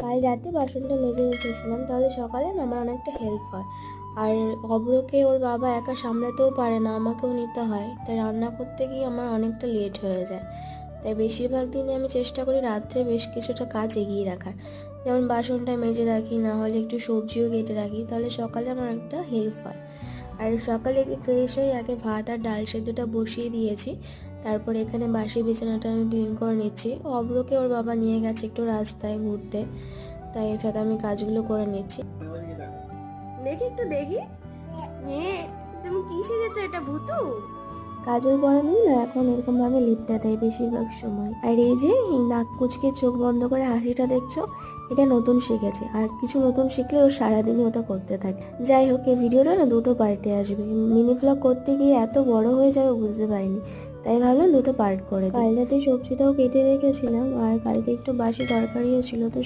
কাল রাতে বাসনটা মেজে রেখেছিলাম, তাহলে সকালে না আমার অনেকটা হেল্প হয়। আর অব্রকে ওর বাবা একা সামলাতেও পারে না, আমাকেও নিতে হয়, তাই রান্না করতে গিয়ে আমার অনেকটা লেট হয়ে যায়। তাই বেশিরভাগ দিনে আমি চেষ্টা করি রাত্রে বেশ কিছুটা কাজ এগিয়ে রাখার, যেমন বাসনটা মেজে রাখি, না হলে একটু সবজিও কেটে রাখি, তাহলে সকালে আমার একটা হেল্প হয়। আর সকালে একটু ফ্রেশ হয়ে আগে ভাত আর ডাল সেদ্ধটা বসিয়ে দিয়েছি। তারপর এখানে বাসি বিছানাটা আমি ক্লিন করে নিচ্ছি। অব্রকে ওর বাবা নিয়ে গেছে একটু রাস্তায় ঘুরতে, তাই এই ফাঁকে আমি কাজগুলো করে নিচ্ছি। দেখি একটু দেখি। তুমি কি সেজেছো, এটা ভূতু? কাজল পরানোই না এখন এরকম ভাবে লিপটা দেয় বেশিরভাগ সময়। আর এই যে এই নাক কুচকে চোখ বন্ধ করে হাসিটা দেখছো, এটা নতুন শিখেছে, আর কিছু নতুন শিখলে ও সারাদিনই ওটা করতে থাকে। যাই হোক, এই ভিডিওটা না দুটো পার্টে আসবে। মিনি ব্লগ করতে গিয়ে এত বড় হয়ে যাবে বুঝতে পারিনি, তাই ভাবলাম দুটো পার্ট করে দিই। কাল রাতে সবজিটাও কেটে রেখেছিলাম, আর কালকে একটু বাসি তরকারিও ছিল, তো